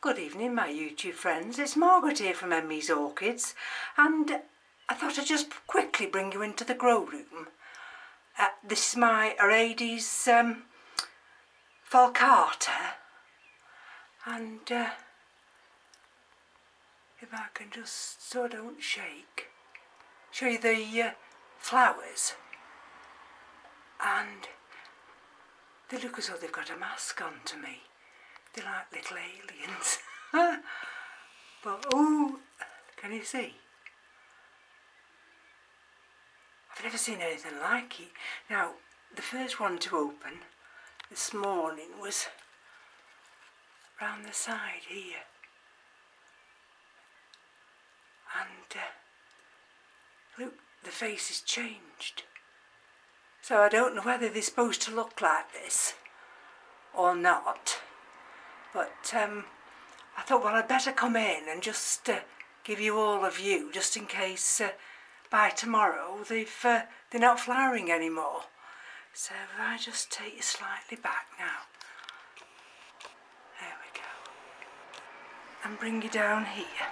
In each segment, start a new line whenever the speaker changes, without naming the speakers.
Good evening, my YouTube friends. It's Margaret here from M.E.s Orchids, and I thought I'd just quickly bring you into the grow room. This is my Aerides falcata, and if I can just, so I don't shake, show you the flowers, and they look as though they've got a mask on to me. They're like little aliens. But, oh, can you see? I've never seen anything like it. Now, the first one to open this morning was round the side here. And, look, the face has changed. So I don't know whether they're supposed to look like this or not. But I thought, well, I'd better come in and just give you all a view, just in case by tomorrow they're not flowering anymore. So if I just take you slightly back now, there we go, and bring you down here.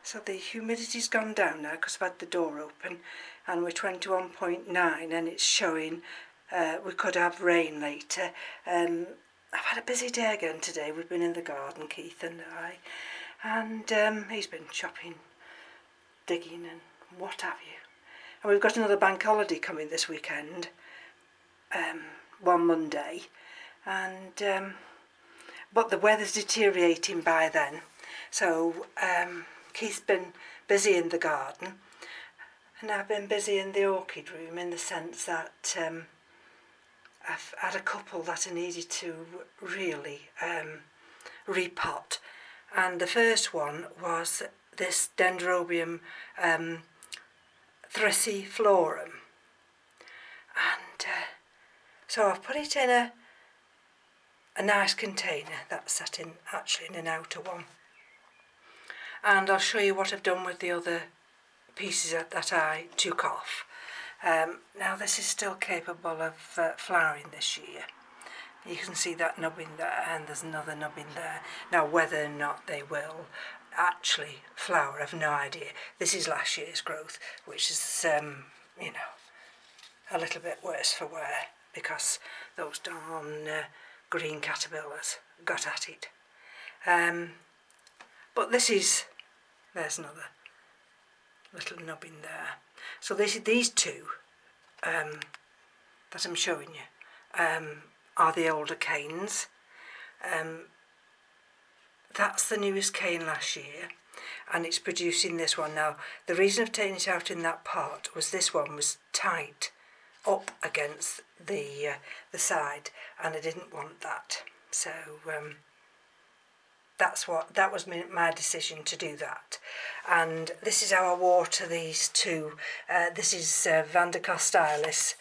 So the humidity's gone down now because I've had the door open, and we're 21.9 and it's showing we could have rain later. I've had a busy day again today. We've been in the garden, Keith and I, and he's been chopping, digging and what have you. And we've got another bank holiday coming this weekend, one Monday, and but the weather's deteriorating by then. So Keith's been busy in the garden, and I've been busy in the orchid room, in the sense that I've had a couple that I needed to really repot, and the first one was this Dendrobium thrisiflorum, and so I've put it in a nice container that's set in actually in an outer one, and I'll show you what I've done with the other pieces that I took off. Now this is still capable of flowering this year. You can see that nubbin there, and there's another nubbin there. Now whether or not they will actually flower, I've no idea. This is last year's growth, which is you know, a little bit worse for wear, because those darn green caterpillars got at it. But this is, there's another little nubbin there. So these two that I'm showing you are the older canes. That's the newest cane last year, and it's producing this one. Now the reason of taking it out in that pot was this one was tight up against the side, and I didn't want that. So that was my decision to do that. And this is how I water these two. This is Vandercostylis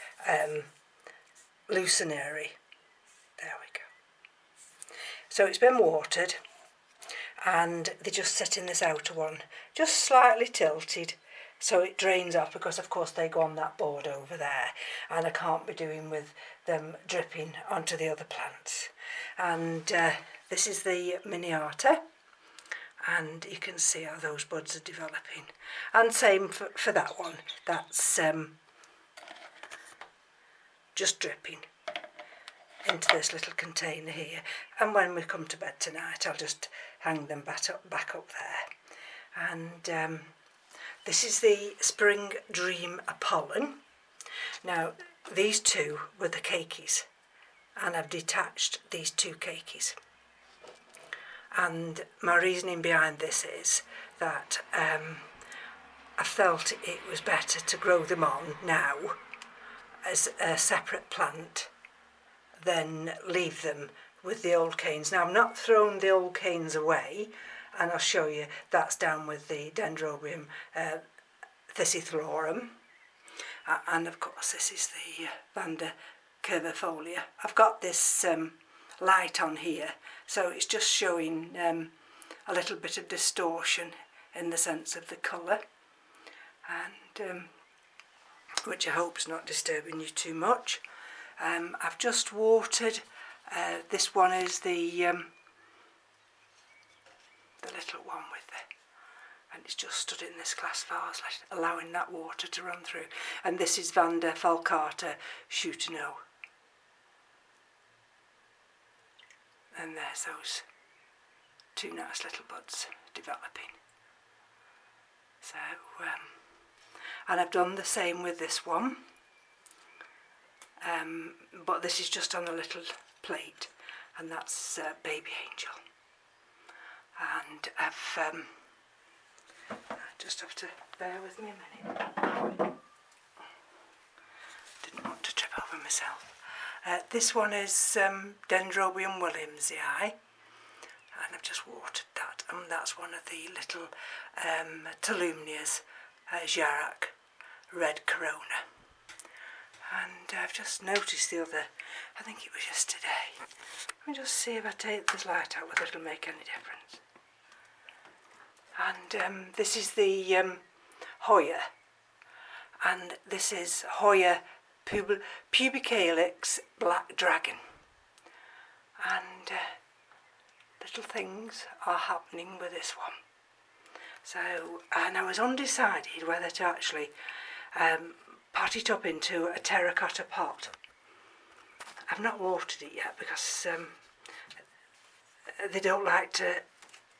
lucinary. There we go. So it's been watered, and they just sit in this outer one, just slightly tilted, so it drains off, because of course they go on that board over there, and I can't be doing with them dripping onto the other plants. And this is the miniata, and you can see how those buds are developing. And same for that one, that's just dripping into this little container here. And when we come to bed tonight, I'll just hang them back up there. And this is the Spring Dream Pollen. Now these two were the cakeys, and I've detached these two cakeys. And my reasoning behind this is that I felt it was better to grow them on now as a separate plant than leave them with the old canes. Now I've not thrown the old canes away, and I'll show you that's down with the Dendrobium thrisiflorum, and of course this is the Vandercurvifolia. I've got this light on here, so it's just showing a little bit of distortion in the sense of the colour, and which I hope is not disturbing you too much. I've just watered This one is the little one with and it's just stood in this glass vase, allowing that water to run through. And this is falcata Shootano. And there's those two nice little buds developing. So, and I've done the same with this one, but this is just on a little plate, and that's Baby Angel. And I just have to bear with me a minute. Didn't want to trip over myself. This one is Dendrobium williamsii, and I've just watered that, and that's one of the little Tolumnias, Jarak Red Corona. And I've just noticed the other, I think it was yesterday. Let me just see if I take this light out whether it'll make any difference. And this is the Hoya, and this is Hoya Pubicalyx Black Dragon. And little things are happening with this one. So, and I was undecided whether to actually pot it up into a terracotta pot. I've not watered it yet because they don't like to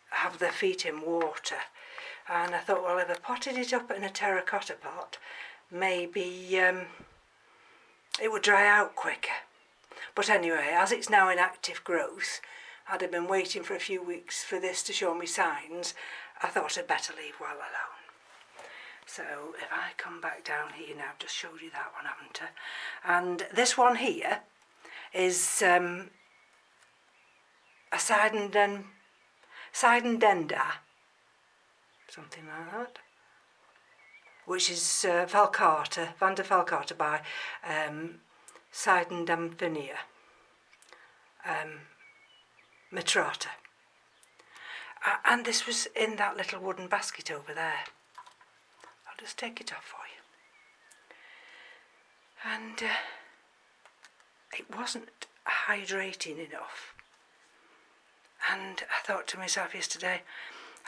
have their feet in water, and I thought, well, if I potted it up in a terracotta pot, maybe it would dry out quicker. But anyway, as it's now in active growth, I'd have been waiting for a few weeks for this to show me signs. I thought I'd better leave well alone. So if I come back down here now, I've just showed you that one, haven't I? And this one here is a Sidendenda, something like that, which is falcata, falcata by Sidendamphenia Mitrata. And this was in that little wooden basket over there. I'll just take it off for you. And it wasn't hydrating enough. And I thought to myself yesterday,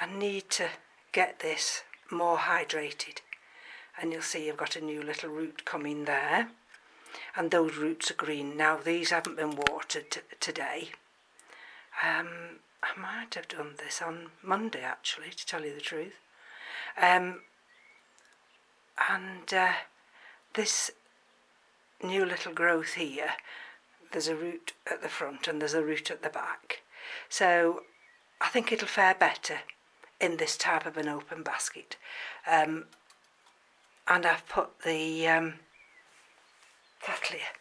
I need to get this more hydrated. And you'll see I've got a new little root coming there. And those roots are green. Now these haven't been watered today. I might have done this on Monday actually, to tell you the truth. This new little growth here, there's a root at the front and there's a root at the back. So I think it'll fare better in this type of an open basket. And I've put the Cattleya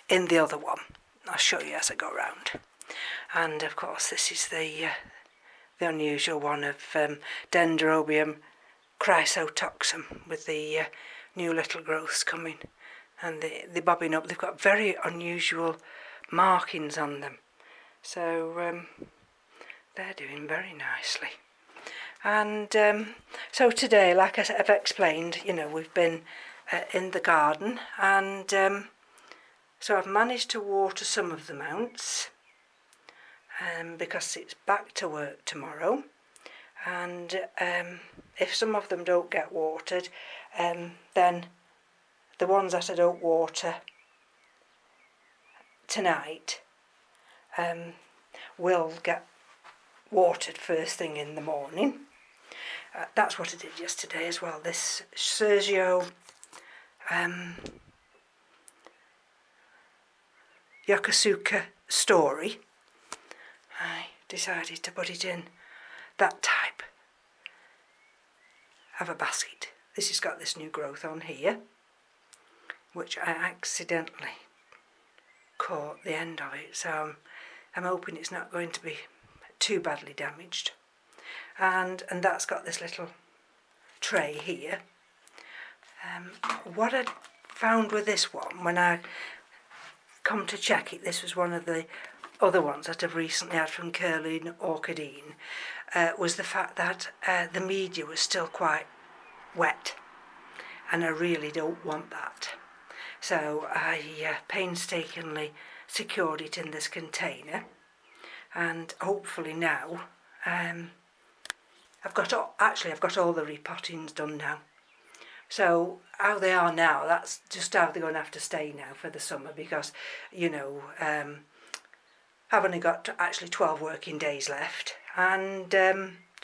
in the other one. I'll show you as I go round. And of course this is the unusual one of Dendrobium chrysotoxum with the new little growths coming, and they're bobbing up. They've got very unusual markings on them, so they're doing very nicely. And so today, like I've explained, you know, we've been in the garden, and so I've managed to water some of the mounts because it's back to work tomorrow. And if some of them don't get watered, then the ones that I don't water tonight will get watered first thing in the morning. That's what I did yesterday as well. This Sergio Yokosuka story, I decided to put it in that type of a basket. This has got this new growth on here, which I accidentally caught the end of it, so I'm hoping it's not going to be too badly damaged. And that's got this little tray here. What I found with this one, when I come to check it, this was one of the other ones that I've recently had from Curling Orchidine, was the fact that the media was still quite wet, and I really don't want that. So I painstakingly secured it in this container, and hopefully now I've got all the repottings done now. So how they are now, that's just how they're going to have to stay now for the summer, because, you know, I've only got actually 12 working days left, and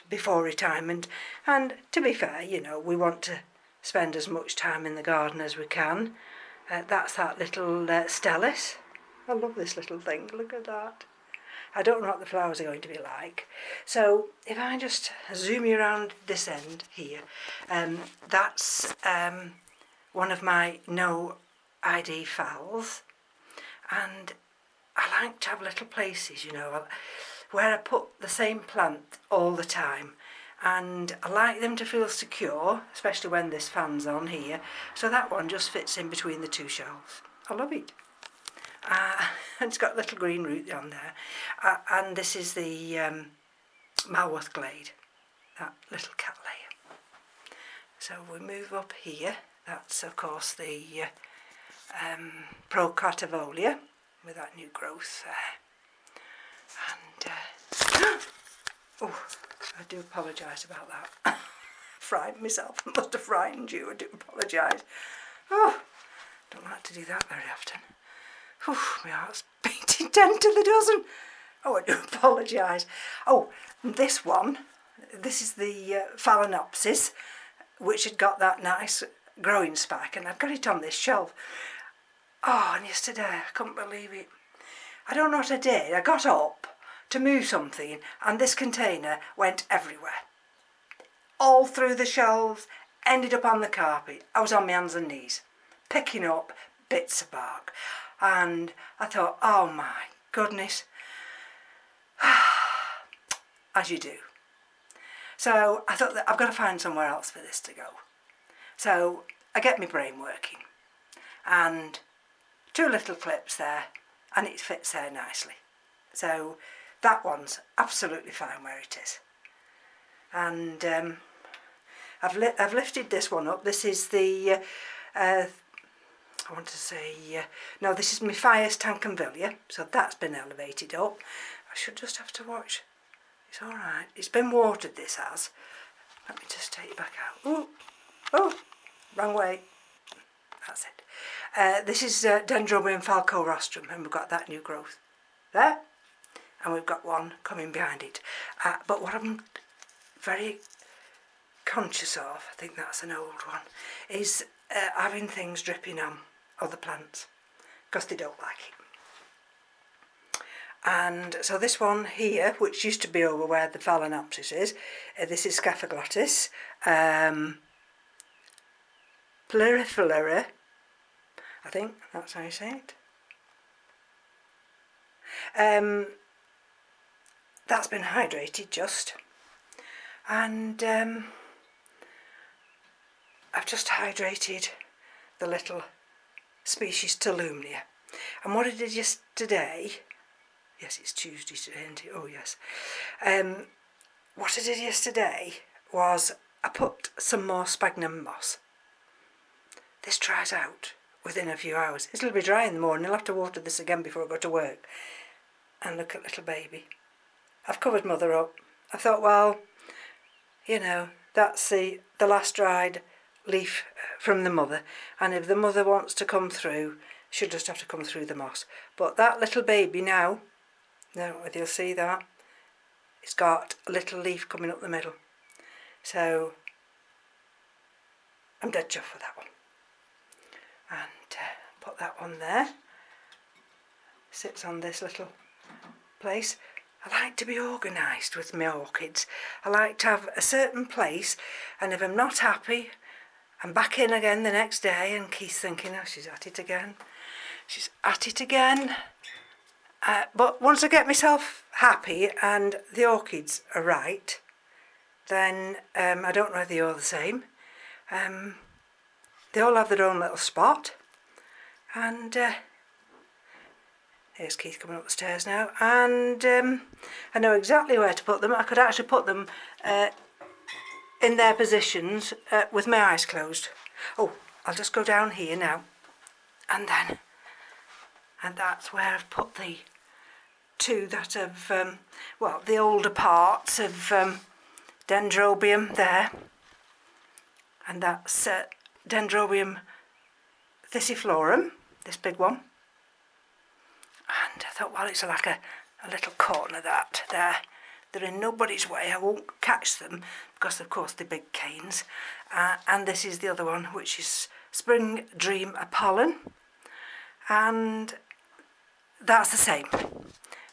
before retirement. And to be fair, you know, we want to spend as much time in the garden as we can. That's that little Stellis. I love this little thing, look at that. I don't know what the flowers are going to be like. So if I just zoom you around this end here, that's one of my no ID phals, and I like to have little places, you know, where I put the same plant all the time, and I like them to feel secure, especially when this fan's on here. So that one just fits in between the two shelves. I love it. It's got a little green root on there, and this is the Malworth Glade, that little cattleya. So we move up here. That's of course the Procatavolia with that new growth there. And oh, I do apologise about that. Frightened myself. I must have frightened you. I do apologise. Oh, don't like to do that very often. Oh, my heart's beating 10 to the dozen. Oh, I do apologise. Oh, this one, this is the Phalaenopsis, which had got that nice growing spike, and I've got it on this shelf. Oh, and yesterday I couldn't believe it. I don't know what I did. I got up to move something, and this container went everywhere. All through the shelves, ended up on the carpet. I was on my hands and knees, picking up bits of bark. And I thought, oh my goodness, as you do. So I thought that I've got to find somewhere else for this to go. So I get my brain working, and 2 little clips there, and it fits there nicely. So that one's absolutely fine where it is. And I've lifted this one up. This is the I want to say, no, this is my M.E.s Tankenvillia, so that's been elevated up. I should just have to watch. It's all right. It's been watered, this has. Let me just take it back out. Ooh, oh, wrong way. That's it. This is Dendrobium falcorostrum, and we've got that new growth there, and we've got one coming behind it. But what I'm very conscious of, I think that's an old one, is having things dripping on other plants, because they don't like it. And so this one here, which used to be over where the Phalaenopsis is, this is Scaphoglottis pluriflora, I think that's how you say it. That's been hydrated just, and I've just hydrated the little species Tolumnia. And what I did yesterday, yes, it's Tuesday today, isn't it? Oh yes. What I did yesterday was I put some more sphagnum moss. This dries out within a few hours. It'll be dry in the morning. I'll have to water this again before I go to work. And look at little baby. I've covered mother up. I thought, well, you know, that's the last dried leaf from the mother, and if the mother wants to come through, she'll just have to come through the moss. But that little baby now, if you'll see that, it's got a little leaf coming up the middle. So I'm dead chuffed with that one. And put that one there. Sits on this little place. I like to be organised with my orchids. I like to have a certain place, and if I'm not happy, I'm back in again the next day, and Keith's thinking, oh, she's at it again. She's at it again. But once I get myself happy and the orchids are right, then I don't know if they're all the same. They all have their own little spot. And here's Keith coming up the stairs now. And I know exactly where to put them. I could actually put them in their positions with my eyes closed. Oh, I'll just go down here now, and then and that's where I've put the two that have, well, the older parts of Dendrobium there, and that's Dendrobium thysiflorum, this big one. And I thought, well, it's like a little corner that there. They're in nobody's way. I won't catch them because, of course, they're big canes. And this is the other one, which is Spring Dream Apollon. And that's the same.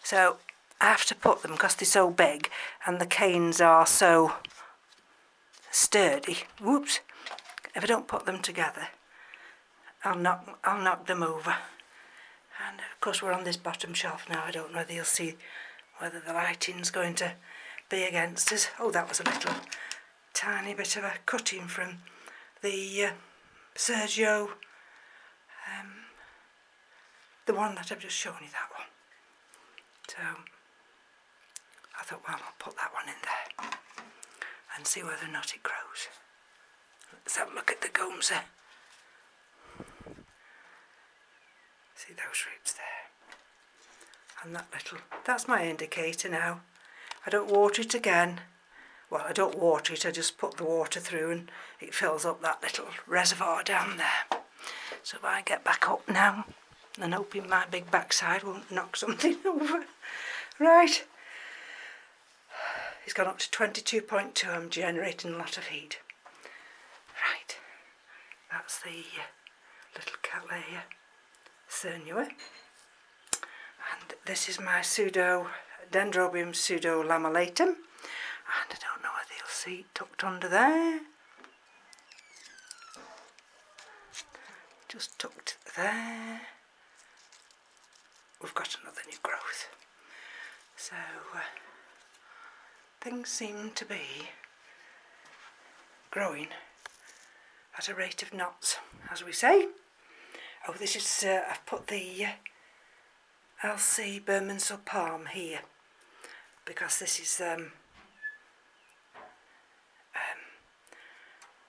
So I have to put them because they're so big and the canes are so sturdy. Whoops. If I don't put them together, I'll knock them over. And of course we're on this bottom shelf now. I don't know whether you'll see whether the lighting's going to be against us. Oh, that was a little tiny bit of a cutting from the Sergio, the one that I've just shown you, that one. So I thought, well, I'll put that one in there and see whether or not it grows. Let's have a look at the gums there. See those roots there. And that little, that's my indicator now. I don't water it again. Well, I don't water it, I just put the water through and it fills up that little reservoir down there. So if I get back up now, and hoping my big backside won't knock something over. Right. It's gone up to 22.2, I'm generating a lot of heat. Right. That's the little Cattleya cernua. And this is my Dendrobium pseudo-lamellatum. And I don't know whether you'll see it tucked under there. Just tucked there. We've got another new growth. So things seem to be growing at a rate of knots, as we say. Oh, this is, I've put the LC Bermondsey Palm here because this is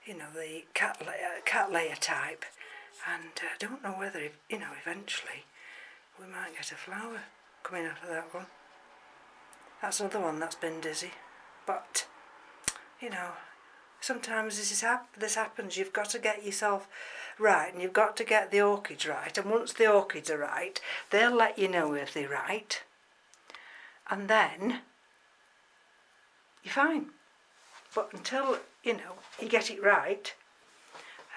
you know, the Cattleya type, and I don't know whether, you know, eventually we might get a flower coming out of that one. That's another one that's been dizzy, but you know, sometimes this happens. You've got to get yourself right, and you've got to get the orchids right, and once the orchids are right, they'll let you know if they're right, and then you're fine. But until, you know, you get it right,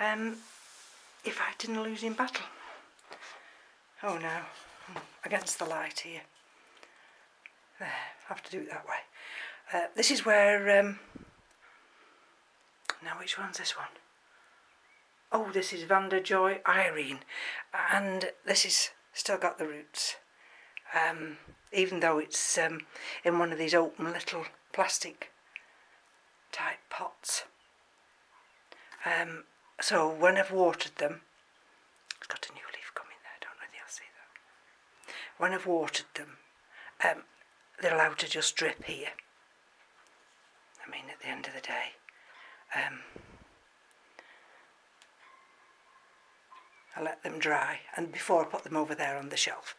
you're fighting a losing battle. Oh no, against the light here. There, I have to do it that way. This is where, now which one's this one? Oh, this is Vanderjoy Irene, and this is still got the roots, even though it's in one of these open little plastic type pots. So when I've watered them, it's got a new leaf coming there, I don't know if you'll see that. When I've watered them, they're allowed to just drip here. I mean, at the end of the day, I let them dry, and before I put them over there on the shelf.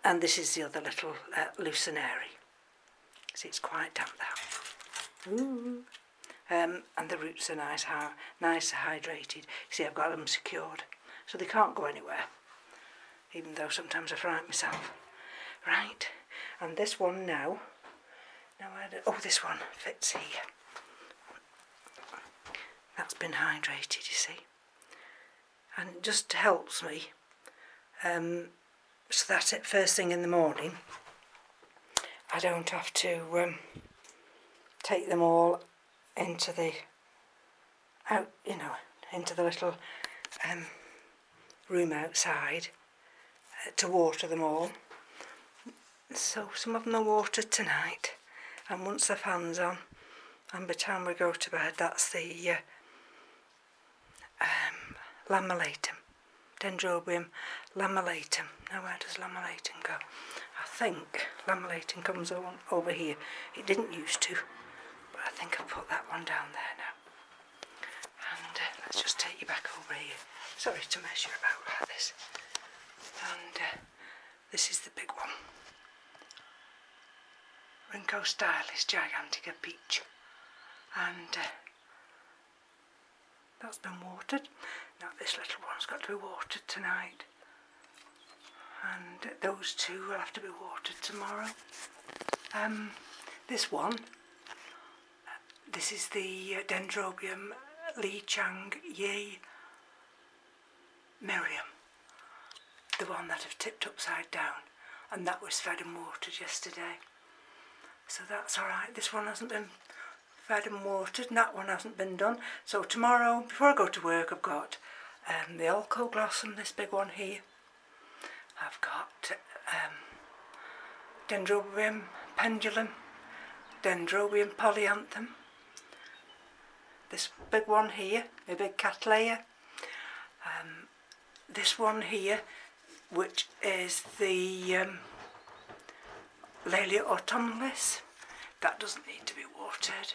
And this is the other little Lucinary. See, it's quite damp now. Ooh. And the roots are nice hydrated. See, I've got them secured, so they can't go anywhere, even though sometimes I frighten myself. Right, and this one now oh, this one fits here. That's been hydrated, you see, and it just helps me so that at first thing in the morning I don't have to take them all into the into the little room outside to water them all. So some of them are watered tonight, and once the fan's on, and by the time we go to bed, that's the lamellatum, Dendrobium lamellatum. Now where does lamellatum go? I think lamellatum comes on over here. It didn't used to, but I think I'll put that one down there now. And let's just take you back over here. Sorry to mess you about like this. And This is the big one. Rinco Stylis Gigantica Peach. And that's been watered. Now this little one's got to be watered tonight. And those two will have to be watered tomorrow. This one, this is the Dendrobium Li Chang Yi Miriam. The one that I've tipped upside down. And that was fed and watered yesterday. So that's alright. This one hasn't been fed and watered, and that one hasn't been done. So tomorrow, before I go to work, I've got the Alco Blossom, this big one here. I've got Dendrobium Pendulum, Dendrobium Polyanthum, this big one here, a big Cattleya, this one here, which is the Laelia autumnalis. That doesn't need to be watered.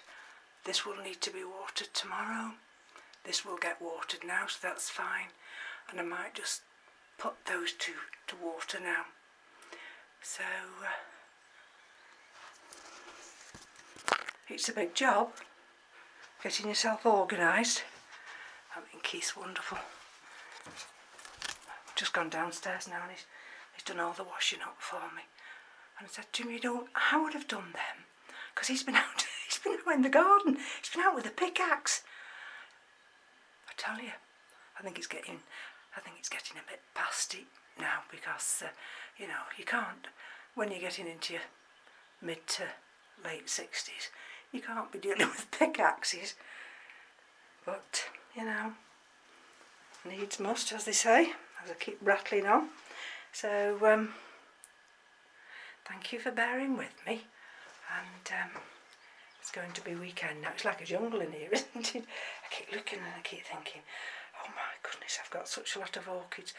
This will need to be watered tomorrow. This will get watered now, so that's fine. And I might just put those two to water now. So it's a big job getting yourself organised. I mean, Keith's wonderful. I've just gone downstairs now and he's done all the washing up for me. And I said to him, you know, I would have done them, because he's been out in the garden. He's been out with a pickaxe. I tell you, I think it's getting a bit past it now, because you know, you can't, when you're getting into your mid to late 60s, you can't be dealing with pickaxes. But you know, needs must, as they say, as I keep rattling on. So thank you for bearing with me, and it's going to be weekend now. It's like a jungle in here, isn't it? I keep looking and I keep thinking, oh my goodness, I've got such a lot of orchids.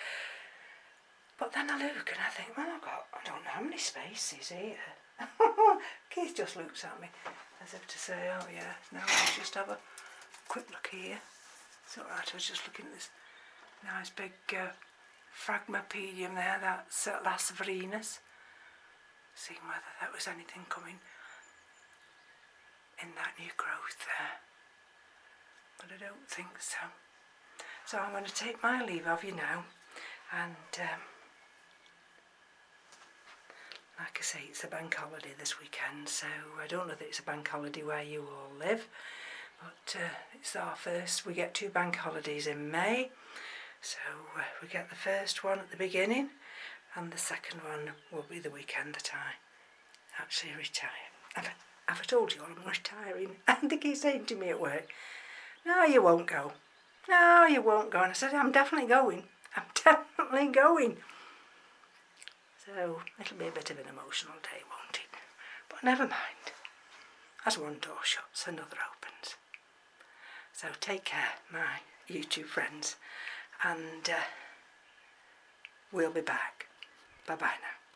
But then I look and I think, well, I don't know how many spaces here. Keith just looks at me as if to say, oh yeah, now let's just have a quick look here. It's alright, I was just looking at this nice big Phragmopedium there, that's Las Verenas. Seeing whether there was anything coming in that new growth there, but I don't think so. So I'm going to take my leave of you now, and like I say, it's a bank holiday this weekend, so I don't know that it's a bank holiday where you all live, but it's our first. We get 2 bank holidays in May, so we get the first one at the beginning, and the second one will be the weekend that I actually retire. Have I told you all I'm retiring? And they keep saying to me at work, no, you won't go. No, you won't go. And I said, I'm definitely going. I'm definitely going. So it'll be a bit of an emotional day, won't it? But never mind. As one door shuts, another opens. So take care, my YouTube friends. And we'll be back. Bye-bye now.